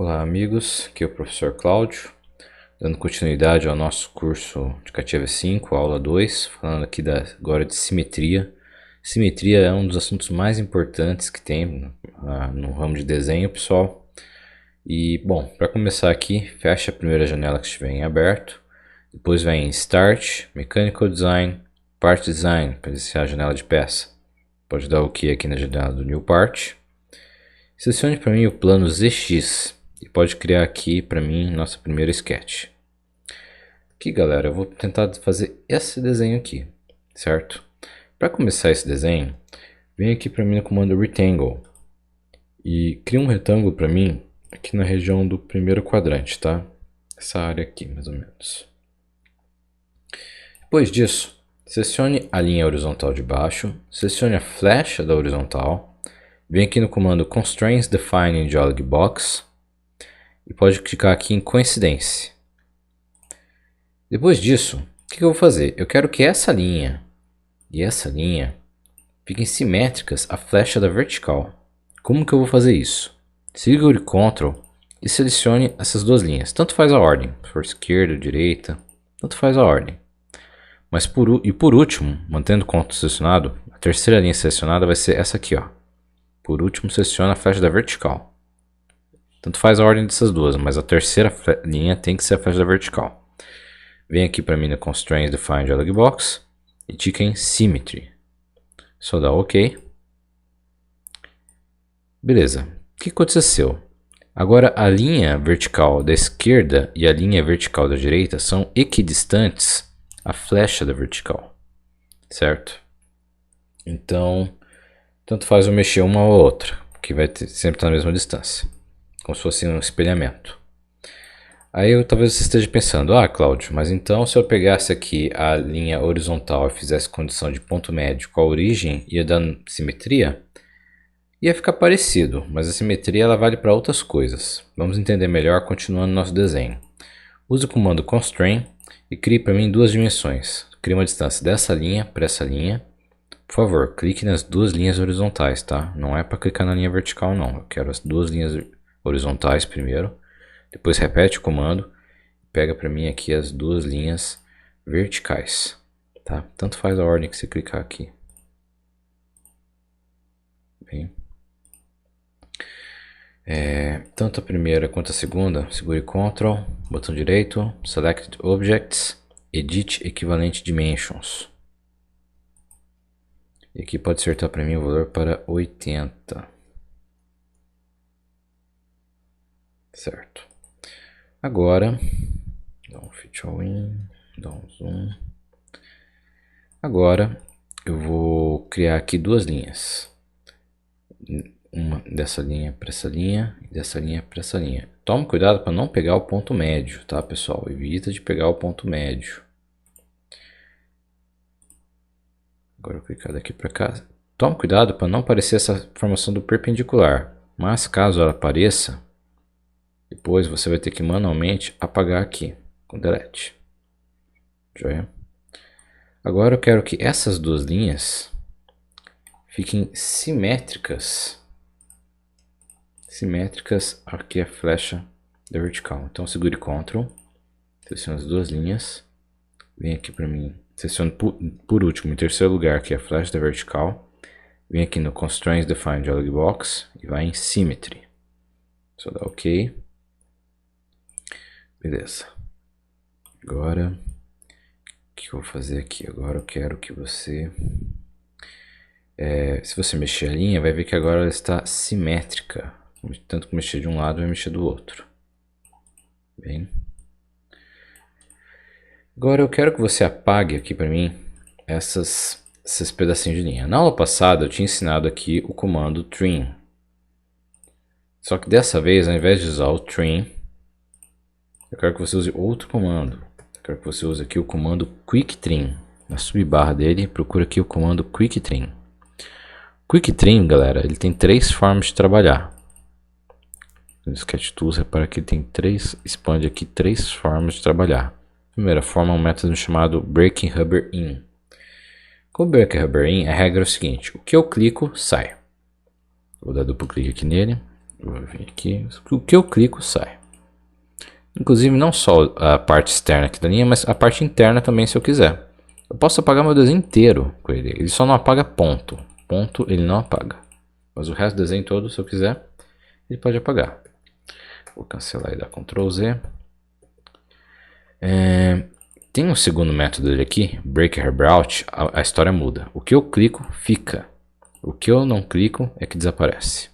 Olá amigos, aqui é o professor Cláudio, dando continuidade ao nosso curso de CATIA V5, aula 2, falando aqui agora de simetria. Simetria é um dos assuntos mais importantes que tem no ramo de desenho, pessoal. E bom, para começar aqui, fecha a primeira janela que estiver em aberto, depois vai em Start, Mechanical Design, Part Design, para iniciar a janela de peça. Pode dar OK aqui na janela do New Part. Selecione para mim o plano ZX. E pode criar aqui para mim nossa primeira sketch. Aqui galera, eu vou tentar fazer esse desenho aqui, certo? Para começar esse desenho, vem aqui para mim no comando Rectangle. E cria um retângulo para mim aqui na região do primeiro quadrante, tá? Essa área aqui, mais ou menos. Depois disso, selecione a linha horizontal de baixo, selecione a flecha da horizontal, vem aqui no comando Constraints Define in Dialog Box, e pode clicar aqui em coincidência. Depois disso, o que eu vou fazer? Eu quero que essa linha e essa linha fiquem simétricas à flecha da vertical. Como que eu vou fazer isso? Segure Ctrl e selecione essas duas linhas. Tanto faz a ordem, se for esquerda ou direita, tanto faz a ordem. Mas por último, mantendo o Ctrl selecionado, a terceira linha selecionada vai ser essa aqui, ó. Por último, seleciona a flecha da vertical. Tanto faz a ordem dessas duas, mas a terceira linha tem que ser a flecha da vertical. Vem aqui para mim no Constraints Define Dialog Box e clica em Symmetry. Só dá OK. Beleza. O que aconteceu? Agora a linha vertical da esquerda e a linha vertical da direita são equidistantes à flecha da vertical. Certo? Então, tanto faz eu mexer uma ou outra, que vai sempre estar na mesma distância. Como se fosse um espelhamento. Aí talvez você esteja pensando, Cláudio, mas então se eu pegasse aqui a linha horizontal e fizesse condição de ponto médio com a origem, ia dar simetria? Ia ficar parecido, mas a simetria ela vale para outras coisas. Vamos entender melhor continuando nosso desenho. Use o comando Constrain e crie para mim duas dimensões. Crie uma distância dessa linha para essa linha. Por favor, clique nas duas linhas horizontais, tá? Não é para clicar na linha vertical não, eu quero as duas linhas horizontais primeiro, depois repete o comando, pega para mim aqui as duas linhas verticais, tá? Tanto faz a ordem que você clicar aqui. Bem. Tanto a primeira quanto a segunda, segure Ctrl, botão direito, Select Objects, Edit Equivalent Dimensions. E aqui pode acertar para mim o valor para 80. Certo. Agora, dá um Fit All In, dá um Zoom. Agora, eu vou criar aqui duas linhas. Uma dessa linha para essa linha e dessa linha para essa linha. Tome cuidado para não pegar o ponto médio, tá, pessoal? Evita de pegar o ponto médio. Agora eu vou clicar daqui para cá. Tome cuidado para não aparecer essa formação do perpendicular. Mas caso ela apareça, depois você vai ter que manualmente apagar aqui com Delete. Joia? Agora eu quero que essas duas linhas fiquem simétricas. Simétricas aqui a flecha da vertical. Então segure Ctrl, selecione as duas linhas, vem aqui para mim, selecione por último, em terceiro lugar, aqui a flecha da vertical, vem aqui no Constraints Define Dialog Box e vai em Symmetry. Só dá OK. Beleza. Agora, o que eu vou fazer aqui? Agora eu quero que você... se você mexer a linha, vai ver que agora ela está simétrica. Tanto que mexer de um lado, vai mexer do outro. Bem. Agora eu quero que você apague aqui para mim esses pedacinhos de linha. Na aula passada eu tinha ensinado aqui o comando Trim. Só que dessa vez, ao invés de usar o Trim, eu quero que você use outro comando. Eu quero que você use aqui o comando Quick Trim. Na subbarra dele, procura aqui o comando Quick Trim. Quick Trim, galera, ele tem três formas de trabalhar. No Sketch Tools, repara que ele tem expande aqui três formas de trabalhar. A primeira forma é um método chamado Breaking Rubber In. Com o Breaking Rubber In, a regra é o seguinte: o que eu clico, sai. Vou dar duplo clique aqui nele Eu vou vir aqui, o que eu clico sai. Inclusive não só a parte externa aqui da linha, mas a parte interna também se eu quiser. Eu posso apagar meu desenho inteiro com ele, ele só não apaga ponto. Ponto ele não apaga. Mas o resto do desenho todo, se eu quiser, ele pode apagar. Vou cancelar e dar Ctrl Z. Tem um segundo método dele aqui, Break Hairbrout, a história muda. O que eu clico, fica. O que eu não clico é que desaparece.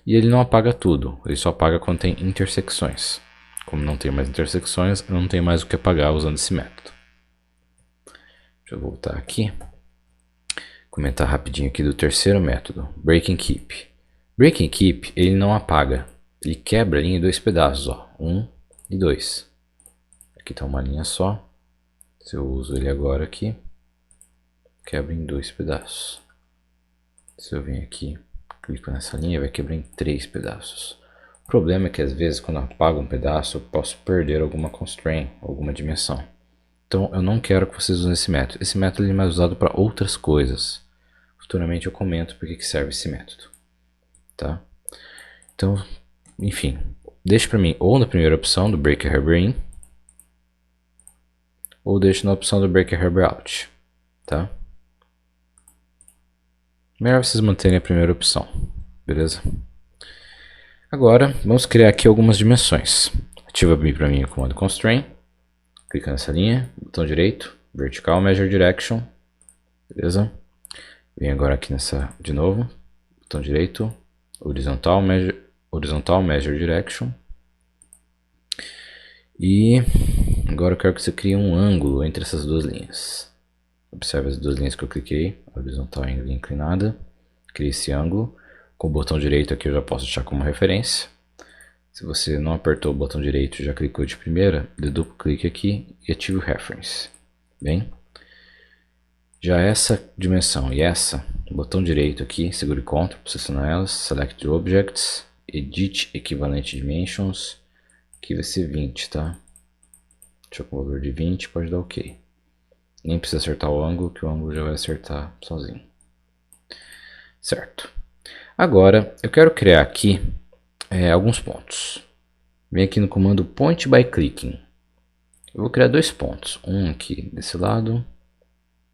E ele não apaga tudo, ele só apaga quando tem intersecções. Como não tem mais intersecções, eu não tenho mais o que apagar usando esse método. Deixa eu voltar aqui. Comentar rapidinho aqui do terceiro método, Break and Keep. Break and Keep, ele não apaga. Ele quebra a linha em dois pedaços, ó. 1 e 2. Aqui está uma linha só. Se eu uso ele agora aqui, quebra em dois pedaços. Se eu venho aqui, clico nessa linha, vai quebrar em 3 pedaços. O problema é que às vezes quando eu apago um pedaço, eu posso perder alguma constraint, alguma dimensão. Então eu não quero que vocês usem esse método. Esse método ele é mais usado para outras coisas. Futuramente eu comento por que serve esse método. Tá? Então, enfim, deixe para mim ou na primeira opção do Break Hairbrain, ou deixe na opção do Break Hairbrout. Tá? Melhor vocês manterem a primeira opção, beleza? Agora, vamos criar aqui algumas dimensões. Ativa para mim o comando Constraint. Clica nessa linha, botão direito, Vertical Measure Direction. Beleza? Vem agora aqui nessa, de novo, botão direito, Horizontal Measure Direction. E agora eu quero que você crie um ângulo entre essas duas linhas. Observe as duas linhas que eu cliquei, horizontal e linha inclinada. Crie esse ângulo. Com o botão direito aqui eu já posso deixar como referência. Se você não apertou o botão direito e já clicou de primeira, dê duplo clique aqui e ative o Reference. Bem, já essa dimensão e essa, botão direito aqui, segure Ctrl, posiciona elas, Select Objects, Edit Equivalent Dimensions, aqui vai ser 20, tá? Deixa eu com o valor de 20, pode dar OK. Nem precisa acertar o ângulo, que o ângulo já vai acertar sozinho. Certo. Agora, eu quero criar aqui alguns pontos. Vem aqui no comando Point by Clicking. Eu vou criar dois pontos. Um aqui desse lado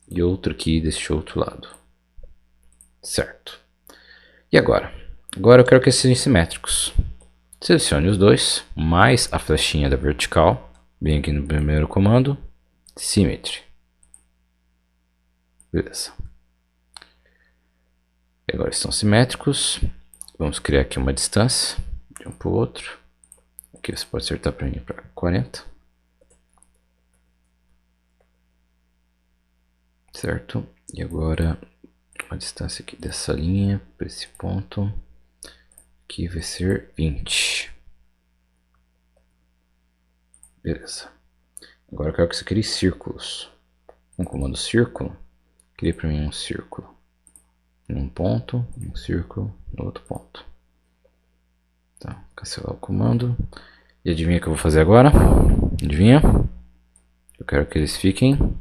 e outro aqui desse outro lado. Certo. E agora? Agora eu quero que eles sejam simétricos. Selecione os dois, mais a flechinha da vertical. Vem aqui no primeiro comando, Symmetry. Beleza. E agora estão simétricos. Vamos criar aqui uma distância de um para o outro. Aqui você pode acertar para mim para 40. Certo? E agora a distância aqui dessa linha para esse ponto aqui vai ser 20. Beleza. Agora eu quero que você crie círculos. Com o comando círculo, crie para mim um círculo. Num ponto, um círculo no outro ponto. Tá, cancelar o comando. E adivinha o que eu vou fazer agora? Adivinha? Eu quero que eles fiquem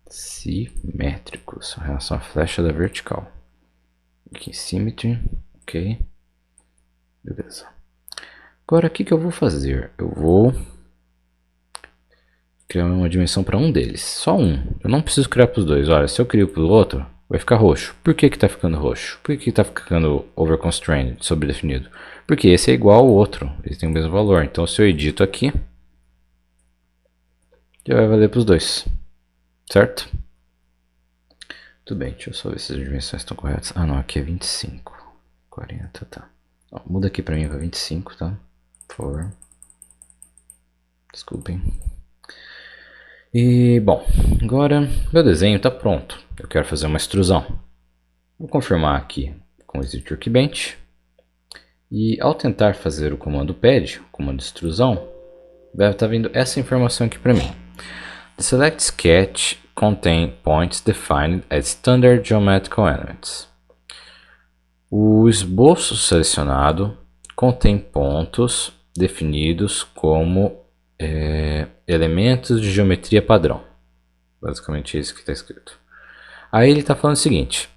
simétricos em relação à flecha da vertical. Aqui, Symmetry. Ok. Beleza. Agora o que eu vou fazer? Eu vou criar uma dimensão para um deles. Só um. Eu não preciso criar para os dois. Olha, se eu crio para o outro, vai ficar roxo. Por que está ficando roxo? Por que está ficando overconstrained, sobredefinido? Porque esse é igual ao outro. Eles têm o mesmo valor. Então se eu edito aqui, já vai valer para os dois. Certo? Tudo bem, deixa eu só ver se as dimensões estão corretas. Ah não, aqui é 25. 40, tá. Ó, muda aqui para mim para 25, tá? Por favor. Desculpem. E, bom, agora meu desenho está pronto. Eu quero fazer uma extrusão. Vou confirmar aqui com o Exit Workbench. E ao tentar fazer o comando pad, o comando extrusão, deve estar vindo essa informação aqui para mim. The select sketch contain points defined as standard geometrical elements. O esboço selecionado contém pontos definidos como elementos de geometria padrão. Basicamente é isso que está escrito. Aí ele está falando o seguinte: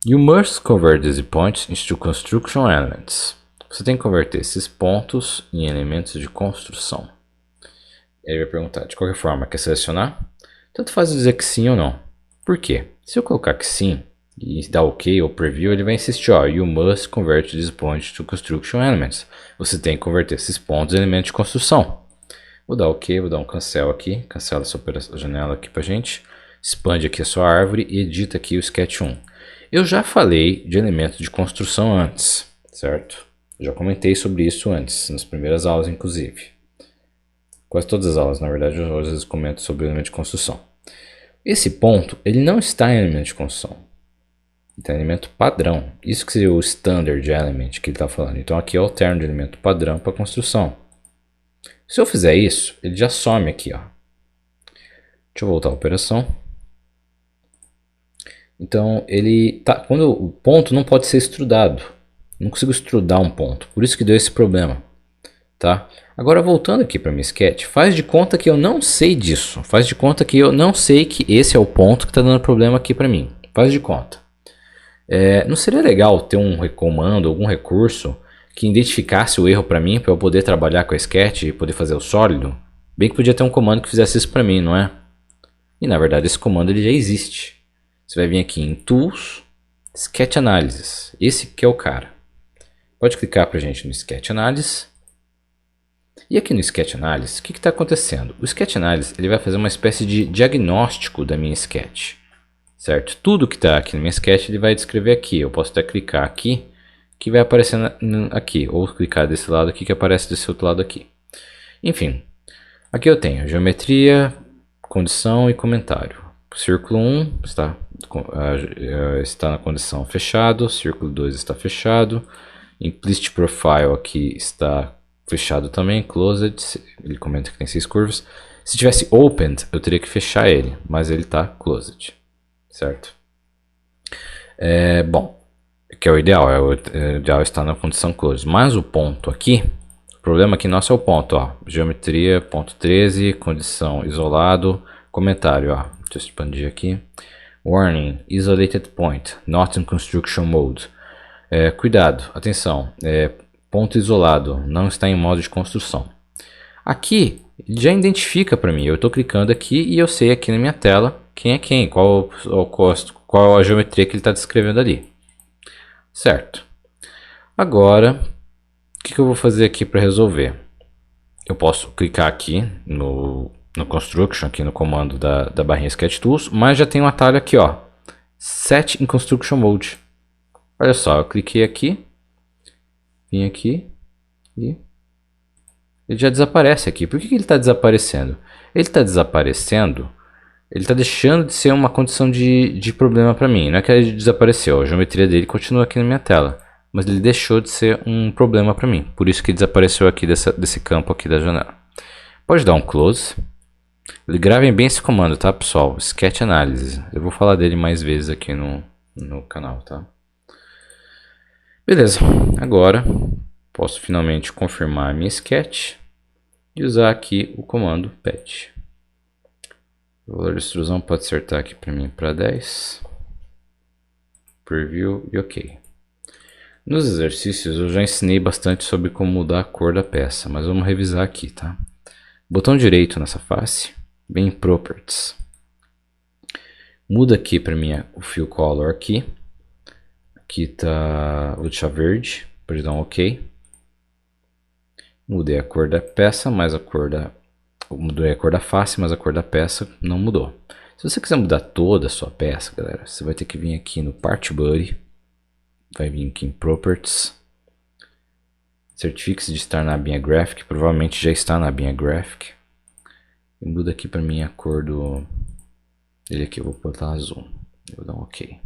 You must convert these points into construction elements. você tem que converter esses pontos em elementos de construção. Ele vai perguntar, de qualquer forma, quer selecionar? Tanto faz dizer que sim ou não. Por quê? Se eu colocar que sim, e dar OK ou preview, ele vai insistir, ó, you must convert this point to construction elements. Você tem que converter esses pontos em elementos de construção. Vou dar OK, vou dar um cancel aqui, cancela essa janela aqui pra gente, expande aqui a sua árvore e edita aqui o Sketch 1. Eu já falei de elementos de construção antes, certo? Já comentei sobre isso antes, nas primeiras aulas inclusive. Quase todas as aulas, na verdade, eu às vezes comento sobre elemento de construção. Esse ponto, ele não está em elemento de construção. Ele está em elemento padrão. Isso que seria o standard element que ele está falando. Então aqui eu alterno de elemento padrão para construção. Se eu fizer isso, ele já some aqui, ó. Deixa eu voltar à operação. Então ele tá, quando o ponto não pode ser extrudado. Não consigo extrudar um ponto. Por isso que deu esse problema, tá? Agora voltando aqui para minha sketch, faz de conta que eu não sei disso. Faz de conta que eu não sei que esse é o ponto que está dando problema aqui para mim. Faz de conta. Não seria legal ter um comando, algum recurso que identificasse o erro para mim, para eu poder trabalhar com a sketch e poder fazer o sólido? Bem que podia ter um comando que fizesse isso para mim, não é? E na verdade esse comando ele já existe. Você vai vir aqui em Tools, Sketch Analysis. Esse que é o cara. Pode clicar para a gente no Sketch Analysis. E aqui no Sketch Analysis, o que está acontecendo? O Sketch Analysis ele vai fazer uma espécie de diagnóstico da minha sketch, certo? Tudo que está aqui na minha sketch ele vai descrever aqui. Eu posso até clicar aqui, que vai aparecer aqui, ou clicar desse lado aqui, que aparece desse outro lado aqui. Enfim, aqui eu tenho geometria, condição e comentário. Círculo 1 está na condição fechado, círculo 2 está fechado, implicit profile aqui está fechado também, closed, ele comenta que tem 6 curvas. Se tivesse opened, eu teria que fechar ele, mas ele está closed, certo? Bom, que é o ideal, o ideal está na condição closed, mas o ponto aqui, o problema aqui nosso é o ponto, ó, geometria, ponto 13, condição isolado, comentário, ó, deixa eu expandir aqui, warning, isolated point, not in construction mode, cuidado, atenção, ponto isolado, não está em modo de construção. Aqui, ele já identifica para mim, eu estou clicando aqui e eu sei aqui na minha tela quem é quem, qual a geometria que ele está descrevendo ali. Certo. Agora, o que eu vou fazer aqui para resolver? Eu posso clicar aqui no Construction, aqui no comando da barrinha Sketch Tools, mas já tem um atalho aqui, ó, Set in Construction Mode. Olha só, eu cliquei aqui, vim aqui e ele já desaparece aqui. Por que ele está desaparecendo? Ele está desaparecendo, ele está deixando de ser uma condição de problema para mim. Não é que ele desapareceu, a geometria dele continua aqui na minha tela, mas ele deixou de ser um problema para mim. Por isso que ele desapareceu aqui desse campo aqui da janela. Pode dar um close. Gravem bem esse comando, tá, pessoal? Sketch Analysis. Eu vou falar dele mais vezes aqui no canal, tá? Beleza, agora posso finalmente confirmar a minha sketch e usar aqui o comando patch. O valor de extrusão pode acertar aqui para mim para 10. Preview e OK. Nos exercícios eu já ensinei bastante sobre como mudar a cor da peça, mas vamos revisar aqui, tá? Botão direito nessa face, bem em Properties. Muda aqui para mim o Fill Color aqui. Aqui tá, vou deixar verde, pode dar um OK. Mudei a cor da peça, mas mudei a cor da face, mas a cor da peça não mudou. Se você quiser mudar toda a sua peça, galera, você vai ter que vir aqui no Part Body, vai vir aqui em Properties, certifique-se de estar na abinha Graphic, provavelmente já está na abinha Graphic, e muda aqui para mim a cor dele aqui, eu vou botar azul, eu vou dar um OK.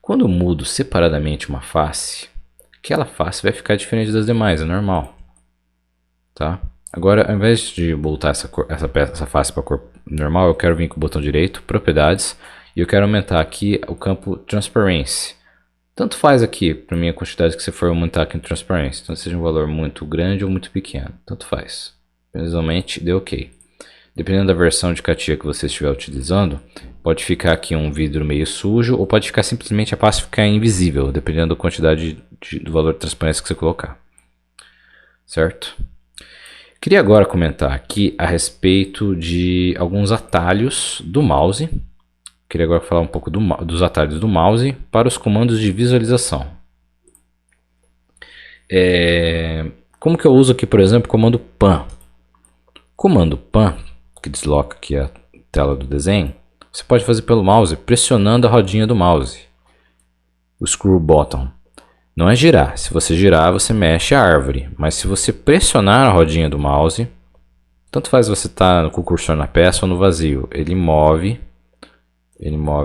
Quando eu mudo separadamente uma face, aquela face vai ficar diferente das demais, é normal, tá? Agora, ao invés de voltar essa face para a cor normal, eu quero vir com o botão direito, propriedades, e eu quero aumentar aqui o campo Transparency. Tanto faz aqui para mim a quantidade que você for aumentar aqui no Transparency, então seja um valor muito grande ou muito pequeno, tanto faz. Apenas aumente, dê OK. Dependendo da versão de CATIA que você estiver utilizando, pode ficar aqui um vidro meio sujo, ou pode ficar simplesmente a pasta ficar invisível, dependendo da quantidade do valor de transparência que você colocar. Certo? Queria agora comentar aqui a respeito de alguns atalhos do mouse. Queria agora falar um pouco dos atalhos do mouse para os comandos de visualização. Como que eu uso aqui, por exemplo, o comando PAN? Comando PAN, que desloca aqui a tela do desenho, você pode fazer pelo mouse pressionando a rodinha do mouse, o scroll button. Não é girar, se você girar você mexe a árvore, mas se você pressionar a rodinha do mouse, tanto faz você estar com o cursor na peça ou no vazio, ele move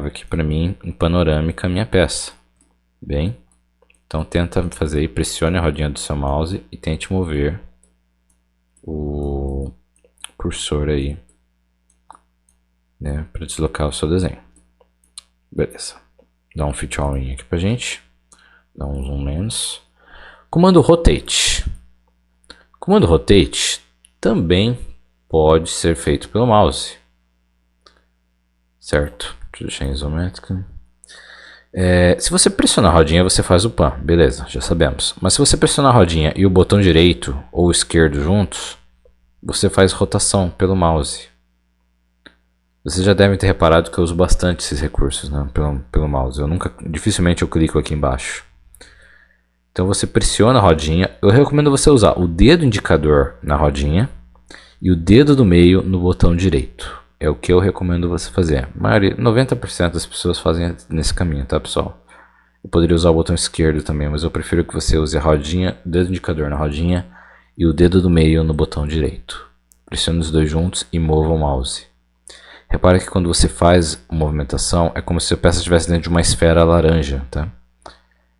aqui para mim em panorâmica a minha peça. Bem, então tenta fazer aí, pressione a rodinha do seu mouse e tente mover o cursor aí, né, para deslocar o seu desenho. Beleza, dá um fit all in aqui pra gente, dá um zoom menos. Comando rotate. Comando rotate também pode ser feito pelo mouse, certo? Deixa eu deixar em isométrica. Se você pressionar a rodinha, você faz o pan, beleza, já sabemos. Mas se você pressionar a rodinha e o botão direito ou esquerdo juntos, você faz rotação pelo mouse. Vocês já devem ter reparado que eu uso bastante esses recursos, né, pelo mouse. Dificilmente eu clico aqui embaixo. Então você pressiona a rodinha. Eu recomendo você usar o dedo indicador na rodinha e o dedo do meio no botão direito. É o que eu recomendo você fazer. 90% das pessoas fazem nesse caminho, tá, pessoal? Eu poderia usar o botão esquerdo também, mas eu prefiro que você use a rodinha, o dedo indicador na rodinha e o dedo do meio no botão direito. Pressione os dois juntos e mova o mouse. Repare que quando você faz a movimentação, é como se a peça estivesse dentro de uma esfera laranja, tá?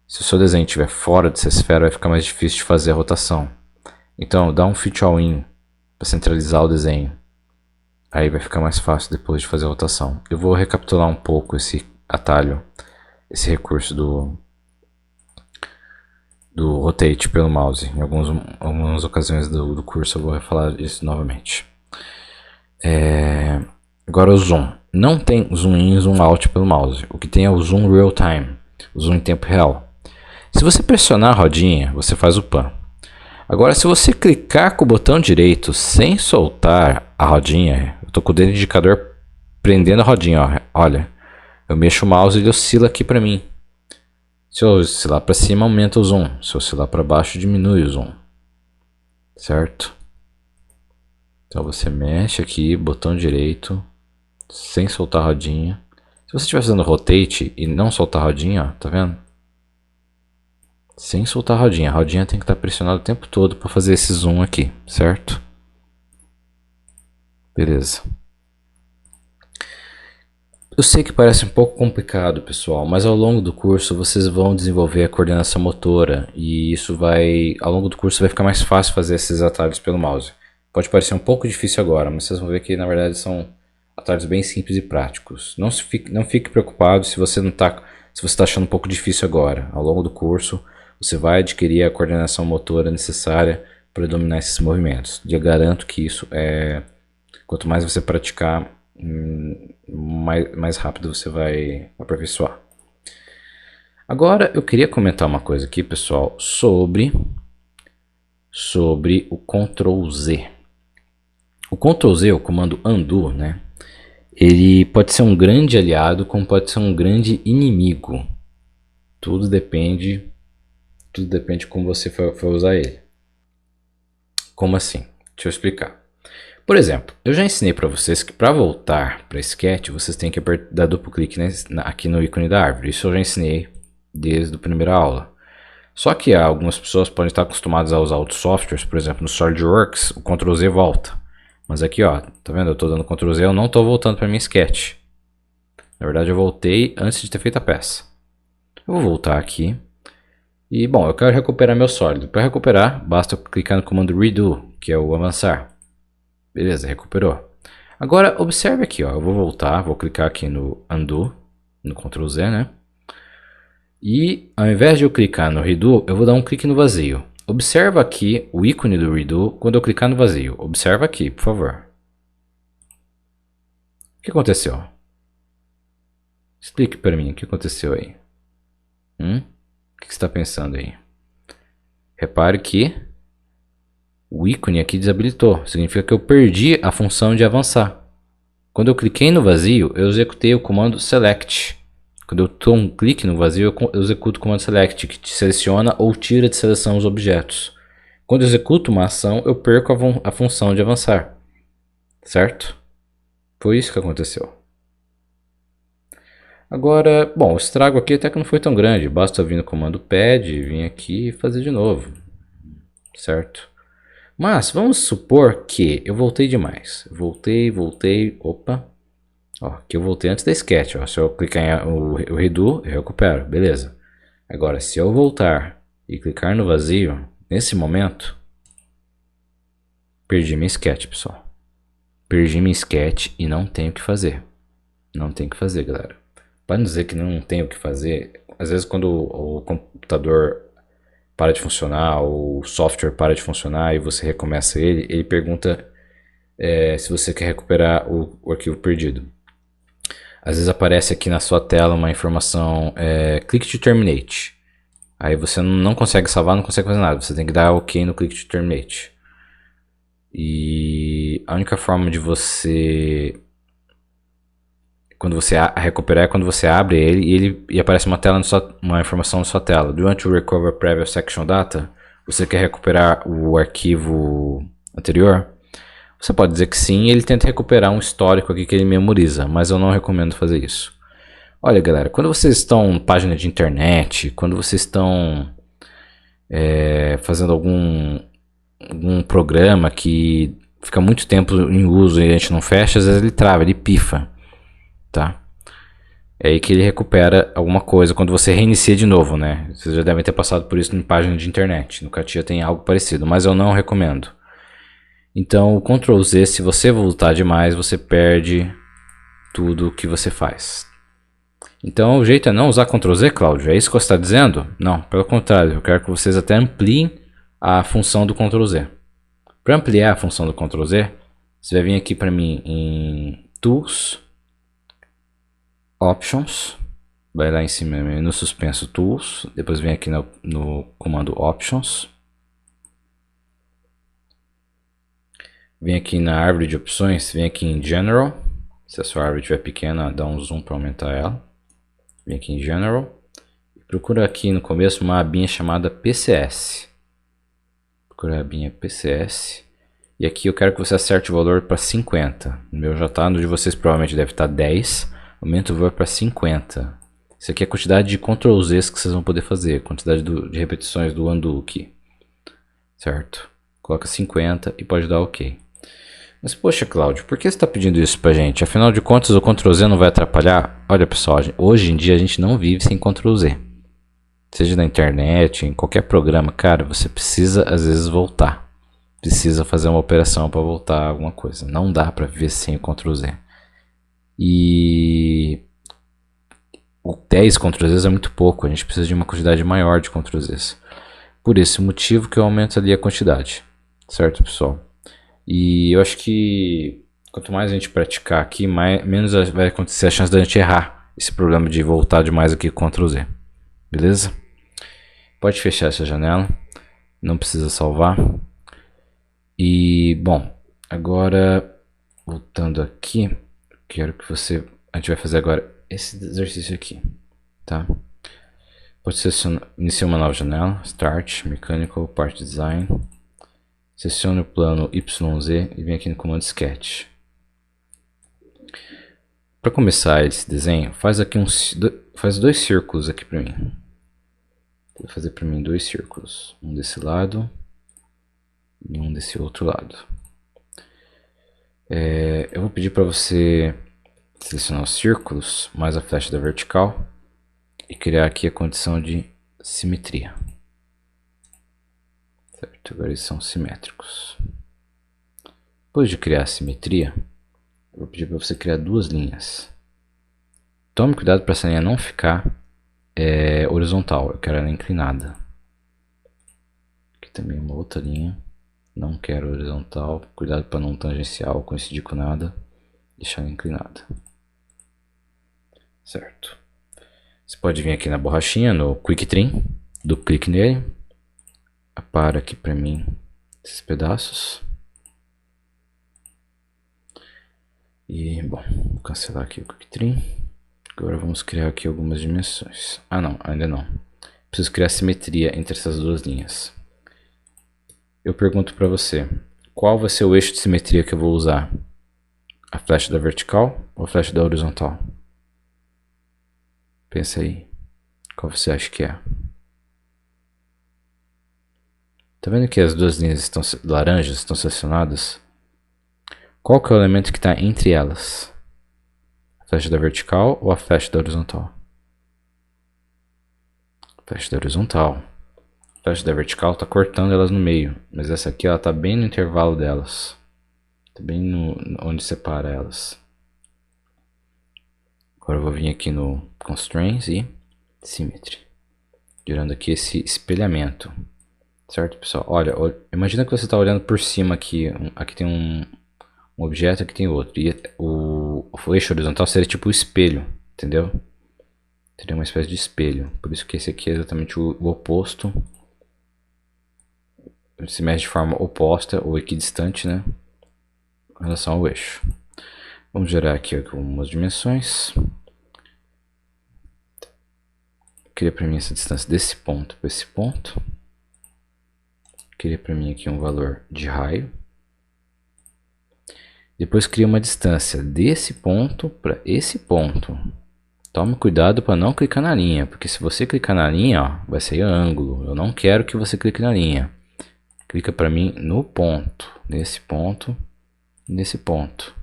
Se o seu desenho estiver fora dessa esfera, vai ficar mais difícil de fazer a rotação. Então, dá um fit all in para centralizar o desenho. Aí vai ficar mais fácil depois de fazer a rotação. Eu vou recapitular um pouco esse atalho, esse recurso do rotate pelo mouse. Em algumas ocasiões do curso eu vou falar isso novamente. Agora o zoom. Não tem zoom in e zoom out pelo mouse. O que tem é o zoom real time, o zoom em tempo real. Se você pressionar a rodinha, você faz o pan. Agora, se você clicar com o botão direito sem soltar a rodinha, eu estou com o dedo indicador prendendo a rodinha, ó, olha, eu mexo o mouse e ele oscila aqui para mim. Se eu oscilar para cima, aumenta o zoom. Se eu oscilar para baixo, diminui o zoom. Certo? Então você mexe aqui, botão direito, sem soltar a rodinha. Se você estiver fazendo rotate e não soltar a rodinha, ó, tá vendo? Sem soltar a rodinha tem que estar pressionada o tempo todo para fazer esse zoom aqui, certo? Beleza. Eu sei que parece um pouco complicado, pessoal, mas ao longo do curso vocês vão desenvolver a coordenação motora e isso ao longo do curso vai ficar mais fácil fazer esses atalhos pelo mouse. Pode parecer um pouco difícil agora, mas vocês vão ver que na verdade são atalhos bem simples e práticos. Não fique preocupado se você está achando um pouco difícil agora. Ao longo do curso você vai adquirir a coordenação motora necessária para dominar esses movimentos. Eu garanto que isso quanto mais você praticar, mais rápido você vai aperfeiçoar. Agora eu queria comentar uma coisa aqui, pessoal, sobre o Ctrl Z. O Ctrl Z, o comando undo, né? Ele pode ser um grande aliado, como pode ser um grande inimigo. Tudo depende de como você for usar ele. Como assim? Deixa eu explicar. Por exemplo, eu já ensinei para vocês que para voltar para Sketch, vocês têm que dar duplo clique aqui no ícone da árvore. Isso eu já ensinei desde a primeira aula. Só que algumas pessoas podem estar acostumadas a usar outros softwares, por exemplo, no SolidWorks, o Ctrl Z volta. Mas aqui, ó, tá vendo? Eu estou dando Ctrl Z, eu não estou voltando para minha Sketch. Na verdade, eu voltei antes de ter feito a peça. Eu vou voltar aqui. E, bom, eu quero recuperar meu sólido. Para recuperar, basta eu clicar no comando Redo, que é o avançar. Beleza, recuperou. Agora, observe aqui, ó, eu vou voltar, vou clicar aqui no Undo, no Ctrl Z, né? E, ao invés de eu clicar no Redo, eu vou dar um clique no vazio. Observa aqui o ícone do Redo quando eu clicar no vazio. Observa aqui, por favor. O que aconteceu? Explique para mim o que aconteceu aí. O que você está pensando aí? Repare que o ícone aqui desabilitou. Significa que eu perdi a função de avançar. Quando eu cliquei no vazio, eu executei o comando select. Quando eu dou um clique no vazio, eu executo o comando select, que seleciona ou tira de seleção os objetos. Quando eu executo uma ação, eu perco a função de avançar. Certo? Foi isso que aconteceu. Agora, bom, o estrago aqui até que não foi tão grande. Basta vir no comando pad, vir aqui e fazer de novo. Certo? Mas vamos supor que eu voltei demais. Voltei. Opa. Ó, aqui eu voltei antes da sketch. Ó. Se eu clicar em o redo, eu recupero. Beleza. Agora, se eu voltar e clicar no vazio, nesse momento, perdi minha sketch, pessoal. Perdi minha sketch e não tenho o que fazer. Não tem o que fazer, galera. Para não dizer que não tem o que fazer, às vezes quando o computador para de funcionar, ou o software para de funcionar e você recomeça ele pergunta se você quer recuperar o arquivo perdido. Às vezes aparece aqui na sua tela uma informação, click to terminate. Aí você não consegue salvar, não consegue fazer nada, você tem que dar OK no click to terminate. E a única forma de você... Quando você recuperar é quando você abre ele e aparece uma tela uma informação na sua tela. Do you want to recover previous section data? Você quer recuperar o arquivo anterior? Você pode dizer que sim, e ele tenta recuperar um histórico aqui que ele memoriza, mas eu não recomendo fazer isso. Olha, galera, quando vocês estão em página de internet, quando vocês estão fazendo algum programa que fica muito tempo em uso e a gente não fecha, às vezes ele trava, ele pifa. Tá? É aí que ele recupera alguma coisa quando você reinicia de novo, né? Vocês já devem ter passado por isso em página de internet. No Katia tem algo parecido, mas eu não recomendo. Então o Ctrl Z, se você voltar demais, você perde tudo que você faz. Então o jeito é não usar Ctrl Z, Cláudio? É isso que você está dizendo? Não, pelo contrário, eu quero que vocês até ampliem a função do Ctrl Z. Para ampliar a função do Ctrl Z, você vai vir aqui para mim em Tools, Options, vai lá em cima no suspenso Tools, depois vem aqui no comando Options, vem aqui na árvore de opções, vem aqui em General, se a sua árvore estiver pequena, dá um zoom para aumentar ela, vem aqui em General, e procura aqui no começo uma abinha chamada PCS, procura a abinha PCS, e aqui eu quero que você acerte o valor para 50, o meu já está, no de vocês provavelmente deve estar 10, aumenta o valor para 50. Isso aqui é a quantidade de Ctrl Zs que vocês vão poder fazer. Quantidade de repetições do undo aqui. Certo? Coloca 50 e pode dar OK. Mas poxa, Cláudio, por que você está pedindo isso pra gente? Afinal de contas o Ctrl Z não vai atrapalhar? Olha pessoal, hoje em dia a gente não vive sem Ctrl Z. Seja na internet, em qualquer programa, cara, você precisa às vezes voltar. Precisa fazer uma operação para voltar a alguma coisa. Não dá para viver sem o Ctrl Z. E o 10 Ctrl Zs é muito pouco, a gente precisa de uma quantidade maior de Ctrl Zs. Por esse motivo que eu aumento ali a quantidade, certo pessoal? E eu acho que quanto mais a gente praticar aqui, menos vai acontecer a chance da gente errar esse problema de voltar demais aqui com Ctrl Z. Beleza? Pode fechar essa janela, não precisa salvar. E bom, agora voltando aqui, quero que você... A gente vai fazer agora esse exercício aqui, tá? Pode iniciar uma nova janela, Start, Mechanical, Part Design. Selecione o plano YZ e vem aqui no comando Sketch. Para começar esse desenho, faz aqui faz 2 círculos aqui para mim. Vou fazer para mim 2 círculos, um desse lado e um desse outro lado. Eu vou pedir para você selecionar os círculos, mais a flecha da vertical e criar aqui a condição de simetria. Certo, agora eles são simétricos. Depois de criar a simetria, eu vou pedir para você criar 2 linhas. Tome cuidado para essa linha não ficar horizontal, eu quero ela inclinada. Aqui também uma outra linha, não quero horizontal, cuidado para não tangencial, coincidir com nada, deixar ela inclinada. certo? Você pode vir aqui na borrachinha, no Quick Trim, duplo clique nele, apara aqui para mim esses pedaços. E, bom, vou cancelar aqui o Quick Trim. Agora vamos criar aqui algumas dimensões. Ah não, ainda não. Preciso criar simetria entre essas duas linhas. Eu pergunto para você, qual vai ser o eixo de simetria que eu vou usar? A flecha da vertical ou a flecha da horizontal? Pensa aí. Qual você acha que é? Tá vendo que as duas linhas estão laranjas estão selecionadas? Qual que é o elemento que está entre elas? A flecha da vertical ou a flecha da horizontal? A flecha da horizontal. A flecha da vertical está cortando elas no meio, mas essa aqui ela está bem no intervalo delas. Está bem onde separa elas. Agora eu vou vir aqui no Constraints e Symmetry, gerando aqui esse espelhamento. Certo, pessoal? Olha, imagina que você está olhando por cima aqui. Aqui tem um objeto, aqui tem outro. E o eixo horizontal seria tipo o espelho, entendeu? Seria uma espécie de espelho. Por isso que esse aqui é exatamente o oposto. Ele se mexe de forma oposta ou equidistante, né? Em relação ao eixo. Vamos gerar aqui algumas dimensões. Cria para mim essa distância desse ponto para esse ponto. Cria para mim aqui um valor de raio. Depois cria uma distância desse ponto para esse ponto. Tome cuidado para não clicar na linha, porque se você clicar na linha, ó, vai sair ângulo. Eu não quero que você clique na linha. Clica para mim no ponto, nesse ponto, nesse ponto.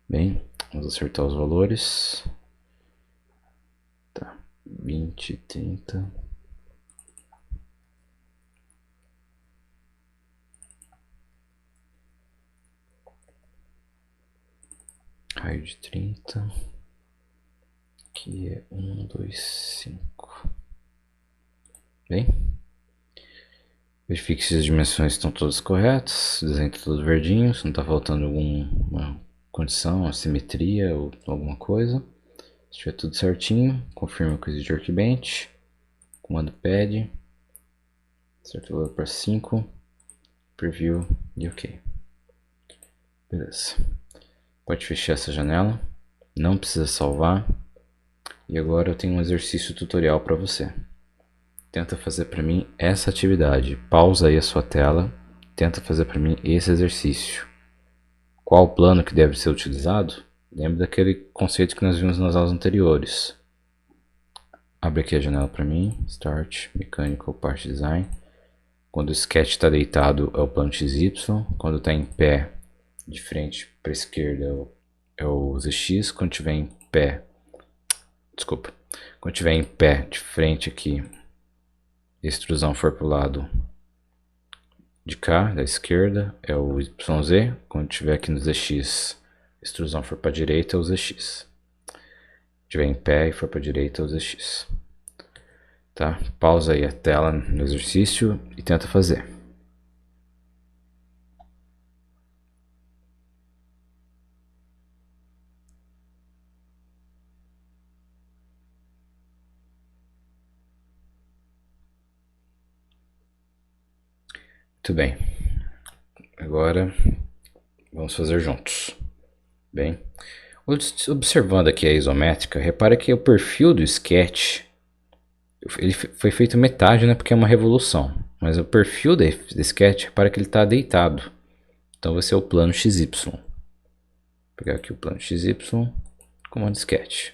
Bem, vamos acertar os valores. Tá, 20, 30. Raio de 30. Aqui é 1, 2, 5. Bem, verifique se as dimensões estão todas corretas. O desenho está todo verdinho, se não está faltando alguma condição, uma simetria ou alguma coisa. Se estiver tudo certinho, confirma com o Easy Workbench. Comando Pad. Certo valor para 5. Preview e OK. Beleza. Pode fechar essa janela. Não precisa salvar. E agora eu tenho um exercício tutorial para você. Tenta fazer para mim essa atividade. Pausa aí a sua tela. Tenta fazer para mim esse exercício. Qual o plano que deve ser utilizado? Lembra daquele conceito que nós vimos nas aulas anteriores. Abre aqui a janela para mim. Start, Mechanical Part Design. Quando o sketch está deitado é o plano XY. Quando está em pé, de frente para a esquerda é o ZX. Quando estiver em pé, desculpa. Quando estiver em pé, de frente aqui, a extrusão for para o lado de cá, da esquerda, é o YZ. Quando estiver aqui no ZX, a extrusão for para a direita, é o ZX. Se estiver em pé e for para a direita, é o ZX. Tá? Pausa aí a tela no exercício e tenta fazer. Muito bem. Agora vamos fazer juntos. Bem, observando aqui a isométrica, repara que o perfil do sketch ele foi feito metade, né, porque é uma revolução. Mas o perfil do sketch, repara que ele está deitado. Então vai ser o plano XY. Vou pegar aqui o plano XY, comando sketch.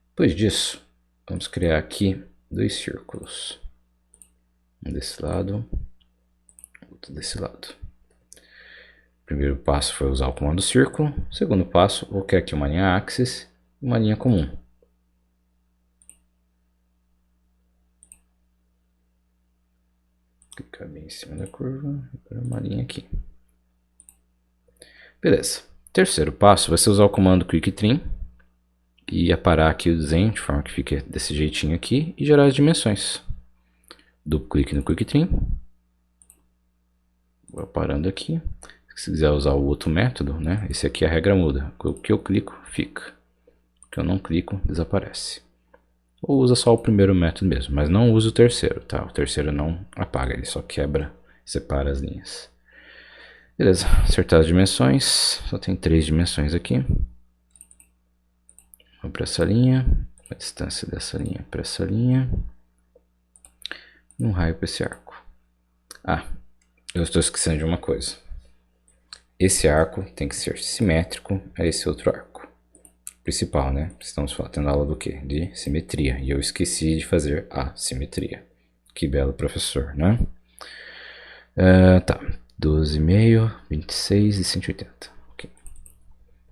Depois disso, vamos criar aqui dois círculos. Um desse lado, outro desse lado. O primeiro passo foi usar o comando círculo. O segundo passo, vou criar aqui uma linha axis e uma linha comum. Clicar bem em cima da curva e pôr uma linha aqui. Beleza. Terceiro passo vai ser usar o comando Quick Trim e aparar aqui o desenho de forma que fique desse jeitinho aqui e gerar as dimensões. Duplo clique no Quick Trim. Vou aparando aqui. Se quiser usar o outro método, né? Esse aqui a regra muda. O que eu clico, fica. que eu não clico, desaparece. Ou usa só o primeiro método mesmo, mas não use o terceiro, tá? O terceiro não apaga, ele só quebra, separa as linhas. Beleza, acertar as dimensões, só tem 3 dimensões aqui. Vou para essa linha, a distância dessa linha para essa linha. Um raio para esse arco. Ah, eu estou esquecendo de uma coisa. Esse arco tem que ser simétrico a esse outro arco. Principal, né? Estamos tendo aula do quê? De simetria. E eu esqueci de fazer a simetria. Que belo professor, né? Tá. 12,5, 26 e 180. Ok.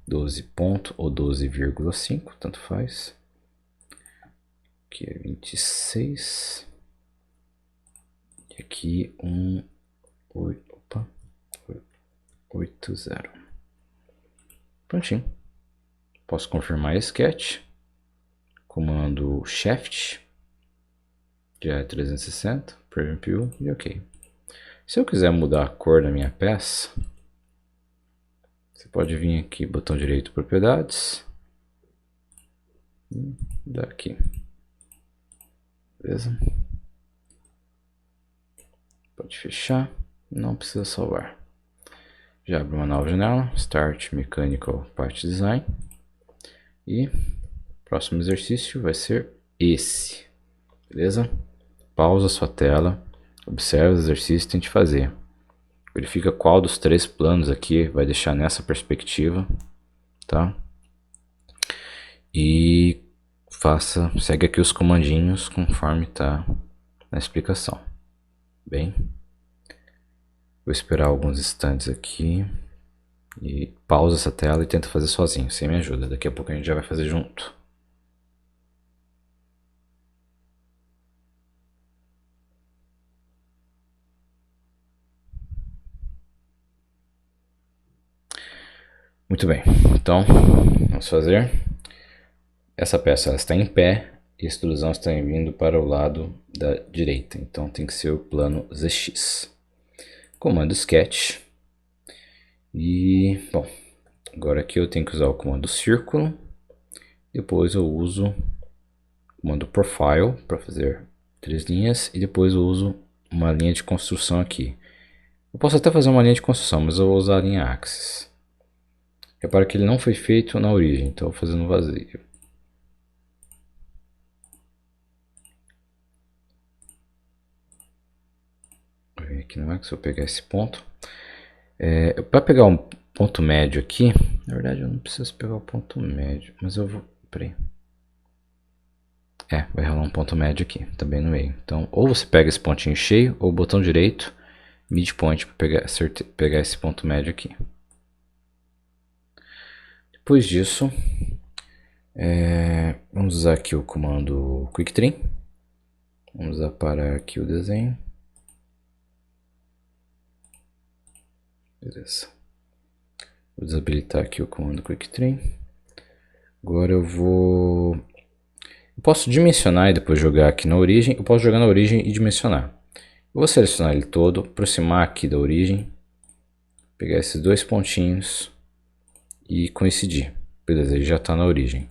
12 ponto ou 12,5, tanto faz. Aqui é 26. E aqui 80. Prontinho. Posso confirmar sketch. Comando Shift. Já é 360. Preview e ok. Se eu quiser mudar a cor da minha peça, você pode vir aqui, botão direito, propriedades. E dar aqui. Beleza? Pode fechar. Não precisa salvar. Já abre uma nova janela. Start Mechanical Part Design. E o próximo exercício vai ser esse. Beleza? Pausa sua tela. Observe o exercício e tente fazer. Verifica qual dos 3 planos aqui vai deixar nessa perspectiva, tá? E segue aqui os comandinhos conforme tá na explicação. Bem, vou esperar alguns instantes aqui e pausa essa tela e tenta fazer sozinho, sem minha ajuda. Daqui a pouco a gente já vai fazer junto. Muito bem, então vamos fazer. Essa peça ela está em pé e a extrusão está vindo para o lado da direita, então tem que ser o plano ZX. Comando Sketch. E, bom, agora aqui eu tenho que usar o comando Círculo. Depois eu uso o comando Profile para fazer 3 linhas. E depois eu uso uma linha de construção aqui. Eu posso até fazer uma linha de construção, mas eu vou usar a linha Axis. Repara que ele não foi feito na origem, então eu vou fazer no vazio. Vou vir aqui no Axis, vou pegar esse ponto. Para pegar um ponto médio aqui, na verdade eu não preciso pegar o ponto médio, mas eu vou, peraí. Vai rolar um ponto médio aqui, também no meio. Então, ou você pega esse pontinho cheio, ou o botão direito, midpoint, para pegar esse ponto médio aqui. Depois disso, vamos usar aqui o comando Quick Trim. Vamos aparar aqui o desenho. Beleza. Vou desabilitar aqui o comando Quick Trim. Agora eu posso dimensionar e depois jogar aqui na origem. Eu posso jogar na origem e dimensionar. Eu vou selecionar ele todo, aproximar aqui da origem, pegar esses 2 pontinhos e coincidir. Beleza, ele já está na origem.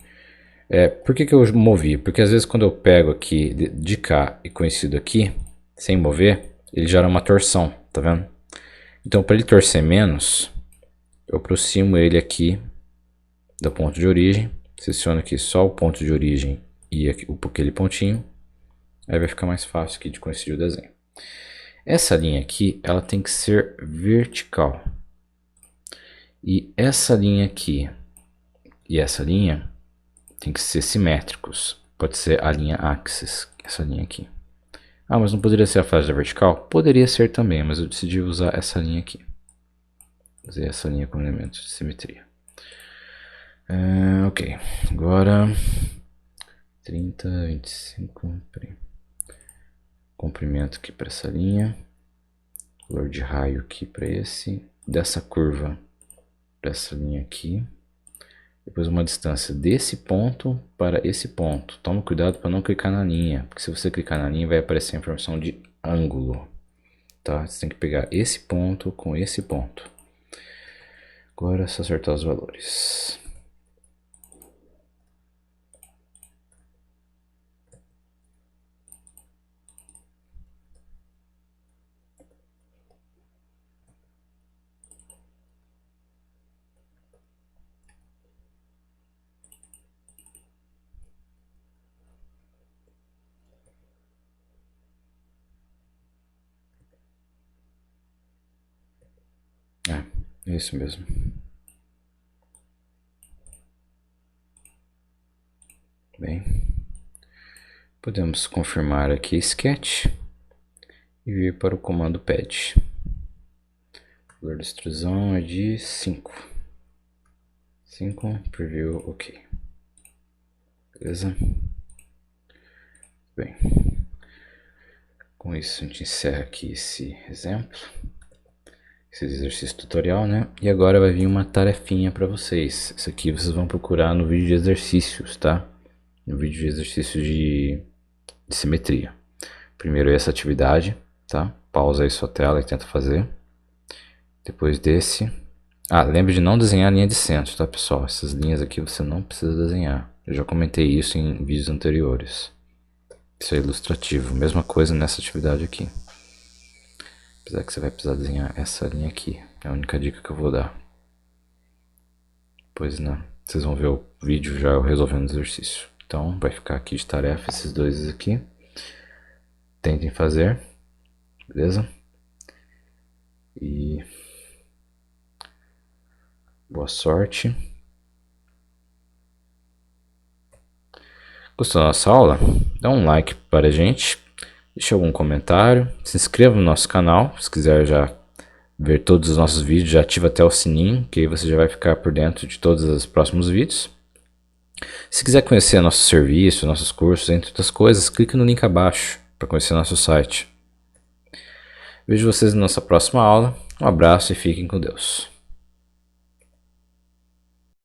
Por que eu movi? Porque às vezes quando eu pego aqui de cá e coincido aqui, sem mover, ele gera uma torção, tá vendo? Então para ele torcer menos, eu aproximo ele aqui do ponto de origem, seleciono aqui só o ponto de origem e aquele pontinho, aí vai ficar mais fácil aqui de coincidir o desenho. Essa linha aqui, ela tem que ser vertical. E essa linha aqui e essa linha tem que ser simétricos. Pode ser a linha axis, essa linha aqui. Ah, mas não poderia ser a faixa vertical? Poderia ser também, mas eu decidi usar essa linha aqui. Usei essa linha como elemento de simetria. Ok, agora 30, 25, peraí. Comprimento aqui para essa linha, valor de raio aqui para esse, dessa curva para essa linha aqui, depois uma distância desse ponto para esse ponto. Toma cuidado para não clicar na linha, porque se você clicar na linha vai aparecer a informação de ângulo, tá? Você tem que pegar esse ponto com esse ponto. Agora é só acertar os valores. É isso mesmo. Bem, podemos confirmar aqui Sketch e vir para o comando pad. O valor de extrusão é de 5. 5, preview, ok. Beleza? Bem, com isso a gente encerra aqui esse exemplo, esse exercício tutorial, né? E agora vai vir uma tarefinha para vocês. Isso aqui vocês vão procurar no vídeo de exercícios, tá? No vídeo de exercícios de simetria. Primeiro essa atividade, tá? Pausa aí sua tela e tenta fazer. Depois desse... lembre de não desenhar a linha de centro, tá, pessoal? Essas linhas aqui você não precisa desenhar. Eu já comentei isso em vídeos anteriores. Isso é ilustrativo. Mesma coisa nessa atividade aqui. Apesar que você vai precisar desenhar essa linha aqui. É a única dica que eu vou dar. Pois não. Vocês vão ver o vídeo já eu resolvendo o exercício. Então vai ficar aqui de tarefa esses dois aqui. Tentem fazer. Beleza? E boa sorte. Gostou da nossa aula? Dá um like para a gente, deixa algum comentário, se inscreva no nosso canal, se quiser já ver todos os nossos vídeos, já ativa até o sininho, que aí você já vai ficar por dentro de todos os próximos vídeos. Se quiser conhecer nosso serviço, nossos cursos, entre outras coisas, clique no link abaixo para conhecer nosso site. Vejo vocês na nossa próxima aula, um abraço e fiquem com Deus.